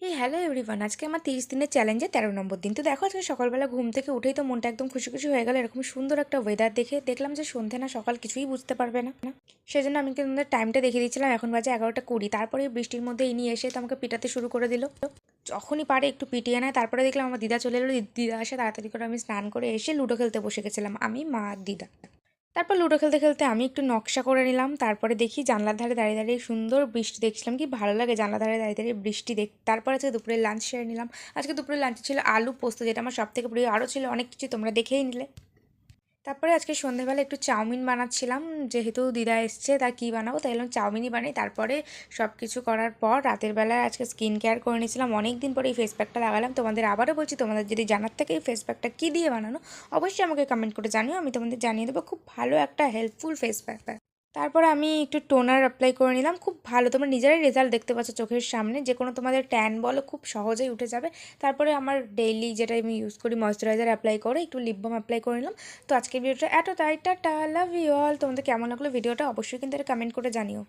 এই hello everyone, আজকে আমার 30 দিনের চ্যালেঞ্জে 13 নম্বর দিন। তো দেখো, আজকে সকালবেলা ঘুম থেকে উঠেই তো মনটা একদম খুশি খুশি হয়ে গেল। এরকম সুন্দর একটা ওয়েদার দেখে দেখলাম যে সন্ধে না সকাল কিছুই বুঝতে পারবে না। সেজন্য আমি কিন্তু তোমাদের টাইমটা দেখিয়ে দিচ্ছিলাম, এখন বাজে 11টা 20। তারপরে বৃষ্টির মধ্যে ইনি এসে তো আমাকে পিটাতে শুরু করে দিল। যখনই পারে একটু পিটিয়ে নেয়। তারপরে দেখলাম আমার দিদা চলে এলো। দিদা আসে তাড়াতাড়ি করে আমি স্নান করে এসে লুডো খেলতে বসে গেছিলাম, আমি মা আর দিদা। তারপর লুডো খেলতে খেলতে আমি একটু নকশা করে নিলাম। তারপরে দেখি জানলার ধারে দাঁড়িয়ে দাঁড়িয়ে সুন্দর বৃষ্টি দেখছিলাম, কি ভালো লাগে জানলার ধারে দাঁড়িয়ে দাঁড়িয়ে বৃষ্টি দেখ। তারপরে আজকে দুপুরে লাঞ্চ সেরে নিলাম। আজকে দুপুরে লাঞ্চে ছিল আলু পোস্ত, যেটা আমার সব থেকে প্রিয়। আরও ছিল অনেক কিছু, তোমরা দেখেই নিলে। তারপরে আজকে সন্ধ্যেবেলা একটু চাউমিন বানাচ্ছিলাম, যেহেতু দিদা এসছে তাই কী বানাবো, তাই এলাম চাউমিনই বানাই। তারপরে সব কিছু করার পর রাতের বেলায় আজকে স্কিন কেয়ার করে নিয়েছিলাম। অনেক দিন পরে এই ফেস প্যাকটা লাগালাম। তোমাদের আবারও বলছি, তোমাদের যদি জানার থাকে এই ফেস প্যাকটা কী দিয়ে বানানো, অবশ্যই আমাকে কমেন্ট করে জানিও, আমি তোমাদের জানিয়ে দেবো। খুব ভালো একটা হেল্পফুল ফেস প্যাক। তারপরে আমি একটু টোনার অ্যাপ্লাই করে নিলাম, খুব ভালো, তোমরা নিজেরাই রেজাল্ট দেখতে পাচ্ছ চোখের সামনে। যে কোনো তোমাদের ট্যান বলো খুব সহজেই উঠে যাবে। তারপরে আমার ডেইলি যেটা আমি ইউজ করি ময়শ্চারাইজার অ্যাপ্লাই করে একটু লিপ বাম অ্যাপ্লাই করে নিলাম। তো আজকের ভিডিওটা এতটাই, টাটা, লাভ ইউ অল। তোমাদের কেমন লাগলো ভিডিওটা অবশ্যই কিন্তু এটা কমেন্ট করে জানিও।